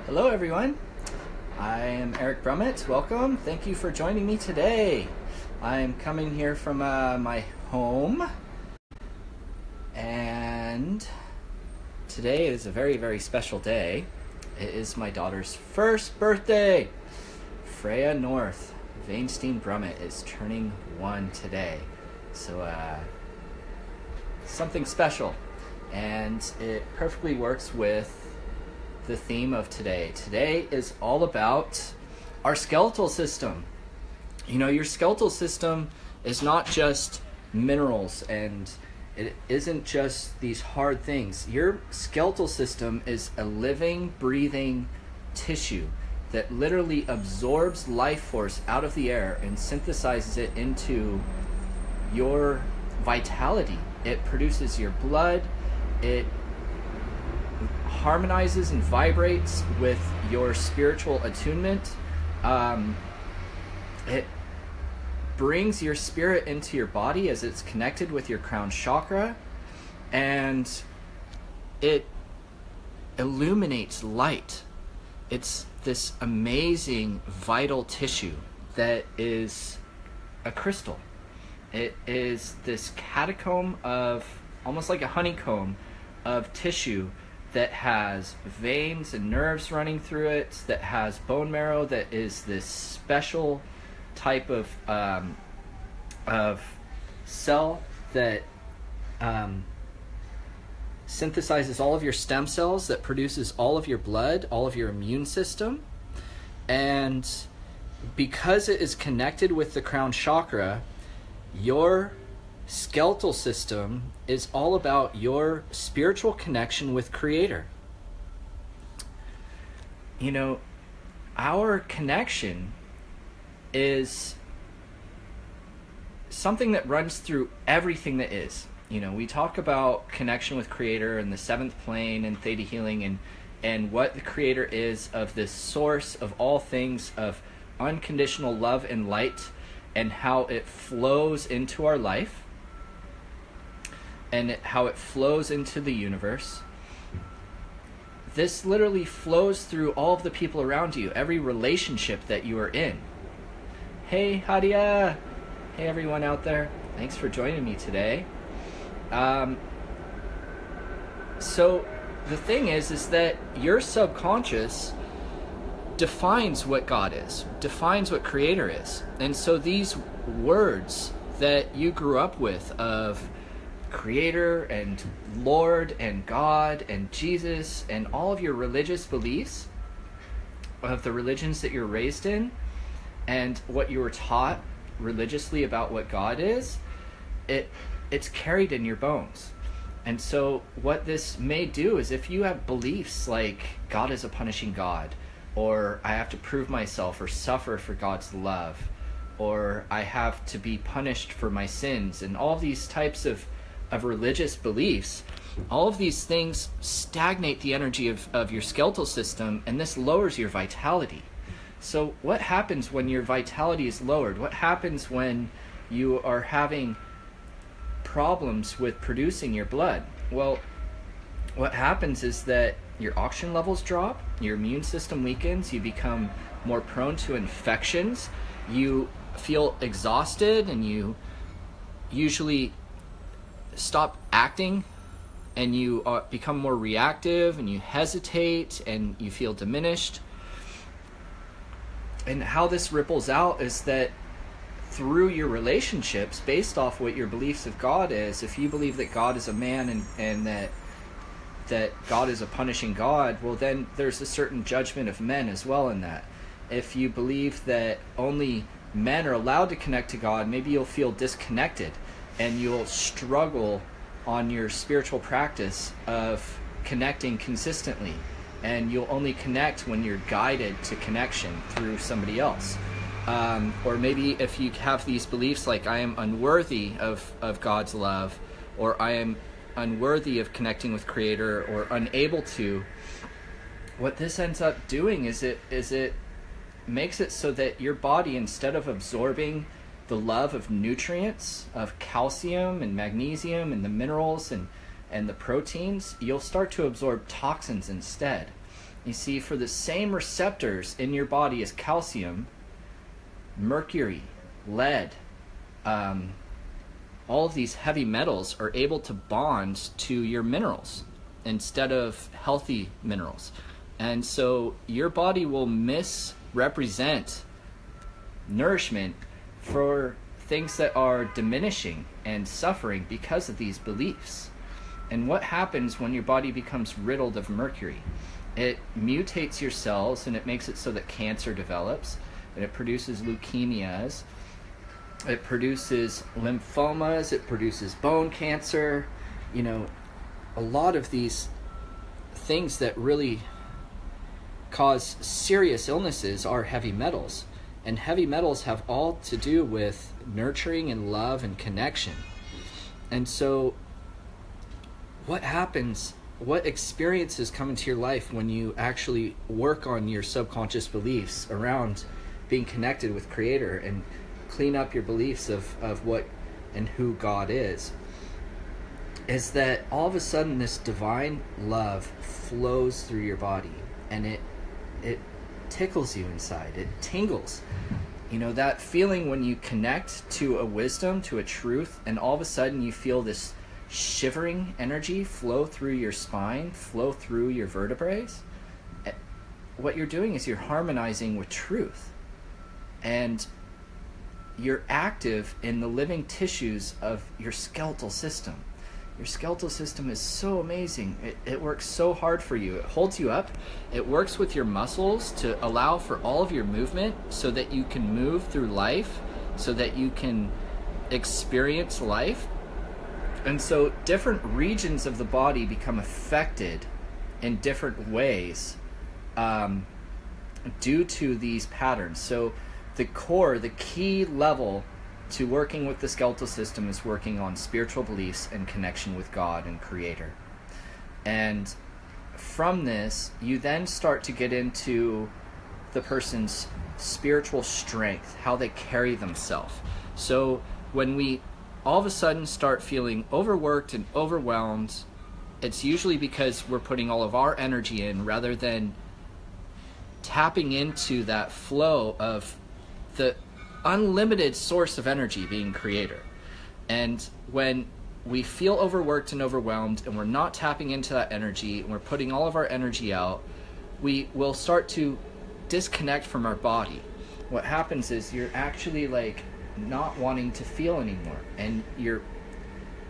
Hello everyone, I am Eric Brummett. Welcome. Thank you for joining me today. I'm coming here from my home, and today is a very, very special day. It is my daughter's first birthday. Freya North Vainstein Brummett is turning 1 today. So something special, and it perfectly works with the theme of today. Today is all about our skeletal system. You know, your skeletal system is not just minerals, and it isn't just these hard things. Your skeletal system is a living, breathing tissue that literally absorbs life force out of the air and synthesizes it into your vitality. It produces your blood. It harmonizes and vibrates with your spiritual attunement. It brings your spirit into your body as it's connected with your crown chakra, and it illuminates light. It's this amazing vital tissue that is a crystal. It is this catacomb of, almost like a honeycomb of tissue that has veins and nerves running through it, that has bone marrow, that is this special type of cell that synthesizes all of your stem cells, that produces all of your blood, all of your immune system. And because it is connected with the crown chakra, your skeletal system is all about your spiritual connection with Creator. You know, our connection is something that runs through everything that is. You know, we talk about connection with Creator and the seventh plane and theta healing and what the Creator is, of this source of all things, of unconditional love and light, and how it flows into our life, and how it flows into the universe. This literally flows through all of the people around you, every relationship that you are in. Hey, Hadia! Hey, everyone out there. Thanks for joining me today. So the thing is that your subconscious defines what God is, defines what Creator is. And so these words that you grew up with of Creator and Lord and God and Jesus, and all of your religious beliefs of the religions that you're raised in, and what you were taught religiously about what God is, it's carried in your bones. And so what this may do is, if you have beliefs like God is a punishing God, or I have to prove myself or suffer for God's love, or I have to be punished for my sins, and all these types of religious beliefs, all of these things stagnate the energy of your skeletal system, and this lowers your vitality. So what happens when your vitality is lowered? What happens when you are having problems with producing your blood? Well, what happens is that your oxygen levels drop, your immune system weakens, you become more prone to infections, you feel exhausted, and you usually stop acting, and you become more reactive, and you hesitate, and you feel diminished. And how this ripples out is that through your relationships, based off what your beliefs of God is, if you believe that God is a man and that God is a punishing God, well, then there's a certain judgment of men as well in that. If you believe that only men are allowed to connect to God, maybe you'll feel disconnected, and you'll struggle on your spiritual practice of connecting consistently, and you'll only connect when you're guided to connection through somebody else. Or maybe if you have these beliefs like, I am unworthy of God's love, or I am unworthy of connecting with Creator, or unable to, what this ends up doing is it makes it so that your body, instead of absorbing the love of nutrients, of calcium and magnesium and the minerals and the proteins, you'll start to absorb toxins instead. You see, for the same receptors in your body as calcium, mercury, lead, all of these heavy metals are able to bond to your minerals instead of healthy minerals. And so your body will misrepresent nourishment for things that are diminishing and suffering because of these beliefs. And what happens when your body becomes riddled of mercury? It mutates your cells, and it makes it so that cancer develops, and it produces leukemias, it produces lymphomas, it produces bone cancer, a lot of these things that really cause serious illnesses are heavy metals. And heavy metals have all to do with nurturing and love and connection. And so what happens, what experiences come into your life when you actually work on your subconscious beliefs around being connected with Creator and clean up your beliefs of what and who God is that all of a sudden this divine love flows through your body, and it tickles you inside. It tingles. That feeling when you connect to a wisdom, to a truth, and all of a sudden you feel this shivering energy flow through your spine, flow through your vertebrae. What you're doing is you're harmonizing with truth. And you're active in the living tissues of your skeletal system. Your skeletal system is so amazing. It works so hard for you. It holds you up. It works with your muscles to allow for all of your movement so that you can move through life, so that you can experience life. And so different regions of the body become affected in different ways due to these patterns. So the core, the key level to working with the skeletal system is working on spiritual beliefs and connection with God and Creator. And from this, you then start to get into the person's spiritual strength, how they carry themselves. So when we all of a sudden start feeling overworked and overwhelmed, it's usually because we're putting all of our energy in rather than tapping into that flow of the unlimited source of energy being Creator. And when we feel overworked and overwhelmed and we're not tapping into that energy and we're putting all of our energy out, we will start to disconnect from our body. What happens is you're actually not wanting to feel anymore, and you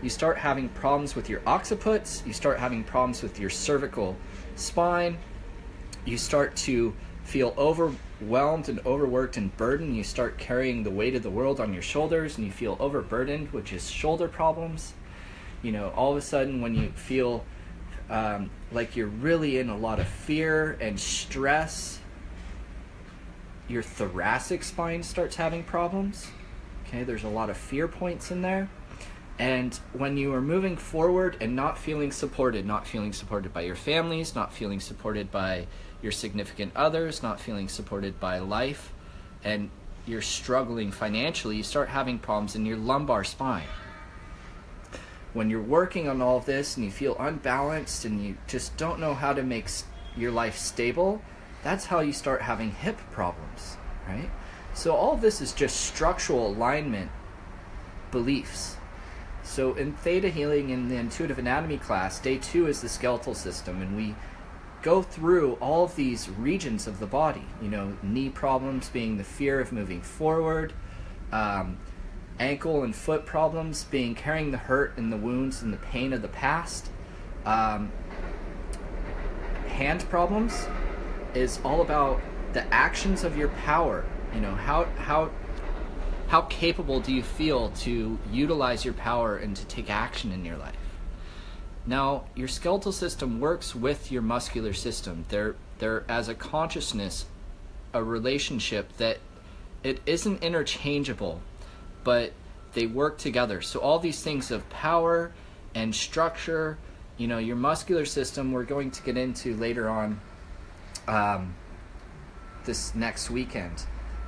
start having problems with your occipits, you start having problems with your cervical spine, you start to feel overwhelmed and overworked and burdened. You start carrying the weight of the world on your shoulders, and you feel overburdened, which is shoulder problems. All of a sudden when you feel like you're really in a lot of fear and stress, your thoracic spine starts having problems. Okay, there's a lot of fear points in there. And when you are moving forward and not feeling supported by your families, not feeling supported by your significant others, not feeling supported by life, and you're struggling financially, you start having problems in your lumbar spine. When you're working on all of this and you feel unbalanced and you just don't know how to make your life stable, that's how you start having hip problems, right? So all of this is just structural alignment beliefs. So in Theta Healing, in the Intuitive Anatomy class, day 2 is the skeletal system, and we go through all of these regions of the body. Knee problems being the fear of moving forward, ankle and foot problems being carrying the hurt and the wounds and the pain of the past. Hand problems is all about the actions of your power. How capable do you feel to utilize your power and to take action in your life? Now, your skeletal system works with your muscular system. They're as a consciousness, a relationship that it isn't interchangeable, but they work together. So all these things of power and structure, your muscular system, we're going to get into later on this next weekend.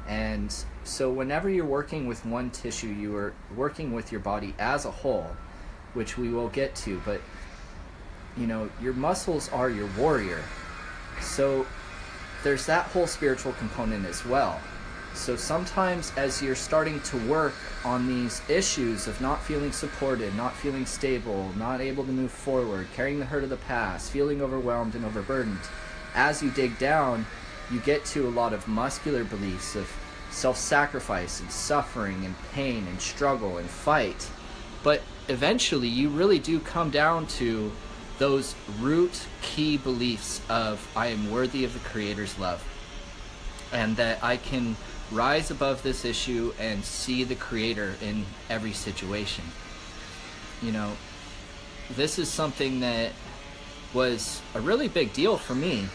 And so whenever you're working with one tissue, you are working with your body as a whole, which we will get to. But your muscles are your warrior, So there's that whole spiritual component as well. So sometimes as you're starting to work on these issues of not feeling supported, not feeling stable, not able to move forward, carrying the hurt of the past, feeling overwhelmed and overburdened, as you dig down, you get to a lot of muscular beliefs of self-sacrifice and suffering and pain and struggle and fight. But eventually you really do come down to those root key beliefs of I am worthy of the Creator's love, and that I can rise above this issue and see the Creator in every situation. You know, this is something that was a really big deal for me.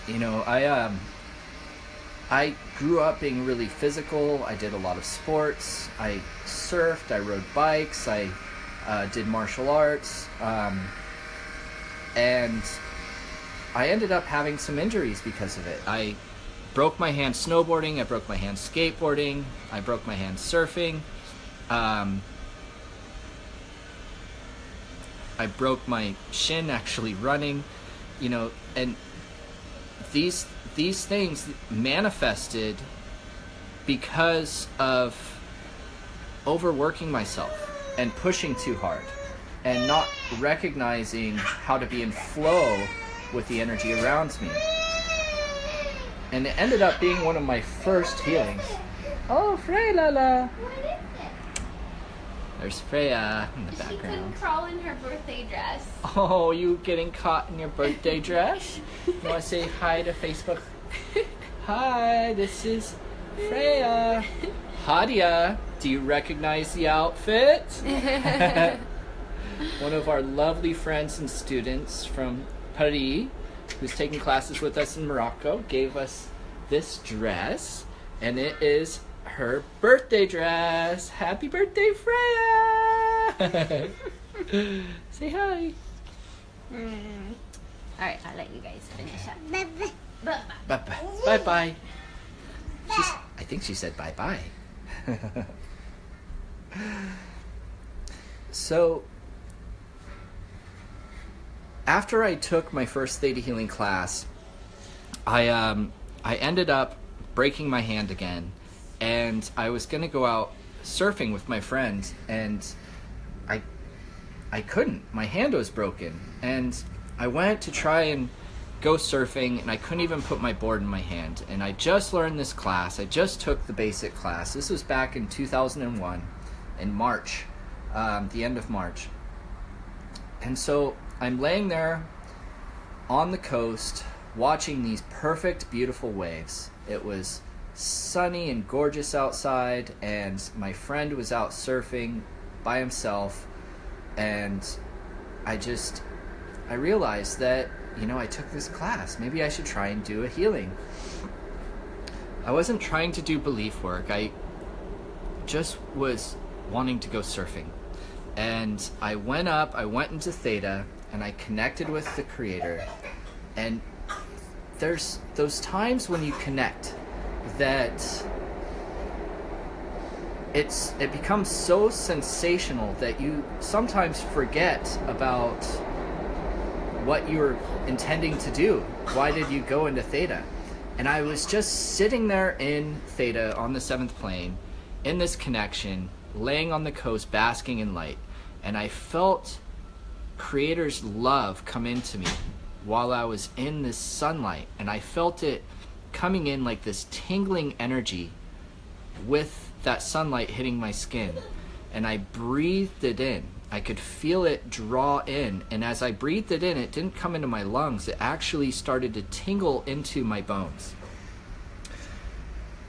You know, I grew up being really physical. I did a lot of sports. I surfed, I rode bikes, I did martial arts, and I ended up having some injuries because of it. I broke my hand snowboarding, I broke my hand skateboarding, I broke my hand surfing, I broke my shin actually running, you know, and these things manifested because of overworking myself and pushing too hard and not recognizing how to be in flow with the energy around me. And it ended up being one of my first healings. Oh, Freya Lala! There's Freya in the background. She couldn't crawl in her birthday dress. Oh, you getting caught in your birthday dress? You want to say hi to Facebook? Hi, this is Freya. Hadia, do you recognize the outfit? One of our lovely friends and students from Paris, who's taking classes with us in Morocco, gave us this dress, and it is her birthday dress. Happy birthday, Freya! Say hi. Alright, I'll let you guys finish up. Bye-bye. Bye-bye. I think she said bye-bye. So, after I took my first theta healing class, I ended up breaking my hand again, and I was going to go out surfing with my friends, and I couldn't. My hand was broken, and I went to try and go surfing, and I couldn't even put my board in my hand. And I just learned this class. I just took the basic class. This was back in 2001, in March, the end of March. And so I'm laying there on the coast watching these perfect, beautiful waves. It was sunny and gorgeous outside, and my friend was out surfing by himself, and I realized that, you know, I took this class. Maybe I should try and do a healing. I wasn't trying to do belief work. I just was wanting to go surfing. And I went into Theta, and I connected with the Creator. And there's those times when you connect that it becomes so sensational that you sometimes forget about what you were intending to do. Why did you go into Theta? And I was just sitting there in Theta on the 7th plane, in this connection, laying on the coast, basking in light. And I felt Creator's love come into me while I was in this sunlight. And I felt it coming in like this tingling energy with that sunlight hitting my skin. And I breathed it in. I could feel it draw in, and as I breathed it in, it didn't come into my lungs. It actually started to tingle into my bones.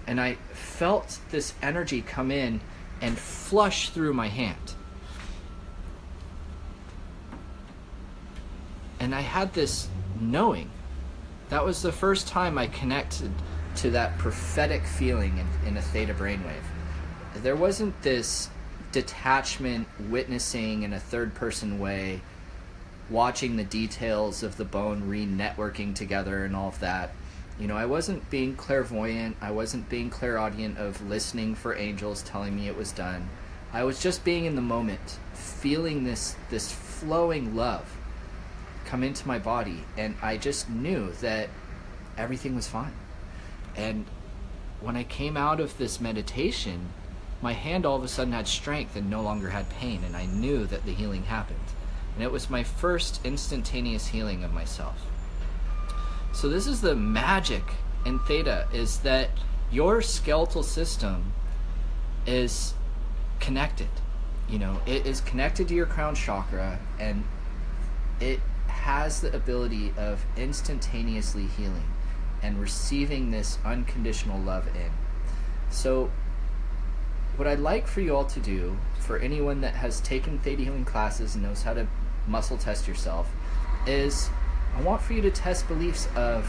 And I felt this energy come in and flush through my hand. And I had this knowing. That was the first time I connected to that prophetic feeling in a theta brainwave. There wasn't this detachment, witnessing in a third-person way, watching the details of the bone re-networking together and all of that. You know, I wasn't being clairvoyant. I wasn't being clairaudient of listening for angels telling me it was done. I was just being in the moment, feeling this flowing love come into my body, and I just knew that everything was fine. And when I came out of this meditation, my hand all of a sudden had strength and no longer had pain, and I knew that the healing happened. And it was my first instantaneous healing of myself. So this is the magic in theta, is that your skeletal system is connected. You know, it is connected to your crown chakra, and it has the ability of instantaneously healing and receiving this unconditional love in. So what I'd like for you all to do, for anyone that has taken theta healing classes and knows how to muscle test yourself, is I want for you to test beliefs of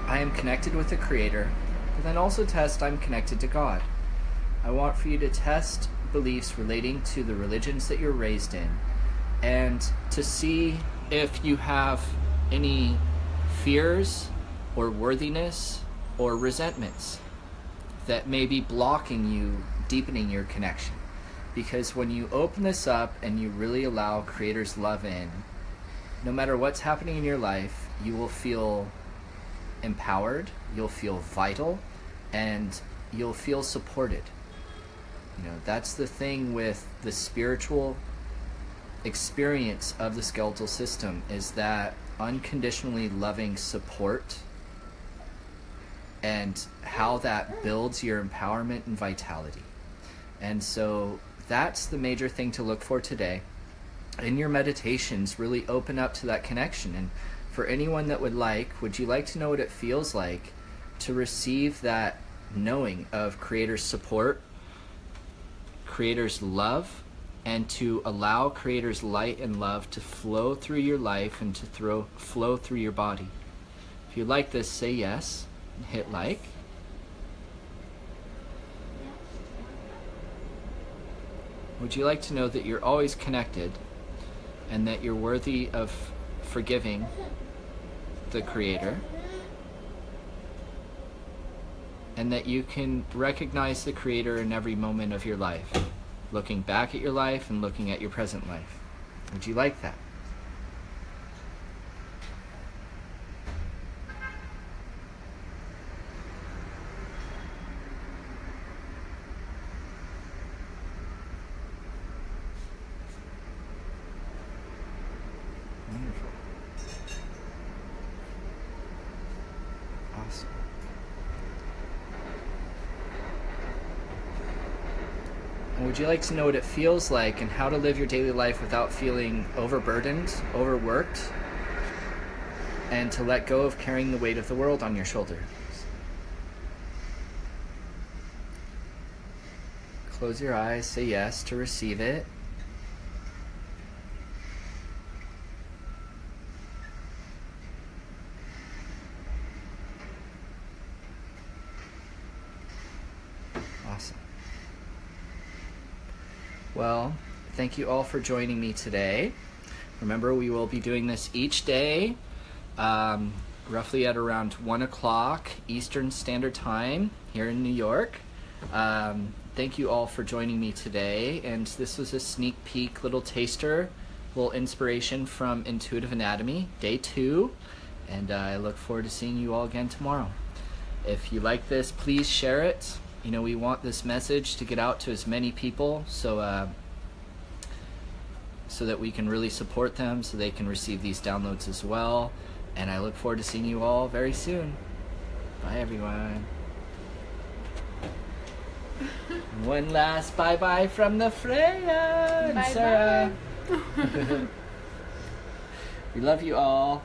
I am connected with the Creator, but then also test I'm connected to God. I want for you to test beliefs relating to the religions that you're raised in, and to see if you have any fears or worthiness or resentments that may be blocking you deepening your connection. Because when you open this up and you really allow Creator's love in, no matter what's happening in your life, you will feel empowered, you'll feel vital, and you'll feel supported. You know, that's the thing with the spiritual experience of the skeletal system, is that unconditionally loving support, and how that builds your empowerment and vitality. And so that's the major thing to look for today. In your meditations, really open up to that connection. And for anyone that would you like to know what it feels like to receive that knowing of Creator's support, Creator's love, and to allow Creator's light and love to flow through your life and to flow through your body? If you like this, say yes and hit like. Would you like to know that you're always connected and that you're worthy of forgiving the Creator, and that you can recognize the Creator in every moment of your life, looking back at your life and looking at your present life? Would you like that? Wonderful. Awesome. And would you like to know what it feels like and how to live your daily life without feeling overburdened, overworked, and to let go of carrying the weight of the world on your shoulders? Close your eyes, say yes to receive it. Awesome. Well, thank you all for joining me today. Remember, we will be doing this each day, roughly at around 1 o'clock Eastern Standard Time here in New York. Thank you all for joining me today, and this was a sneak peek, little taster, little inspiration from Intuitive Anatomy, Day 2, and I look forward to seeing you all again tomorrow. If you like this, please share it. You know, we want this message to get out to as many people, so that we can really support them, so they can receive these downloads as well. And I look forward to seeing you all very soon. Bye, everyone. One last bye-bye from the Freya and Bye-bye. Sarah. We love you all.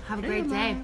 Have a great day.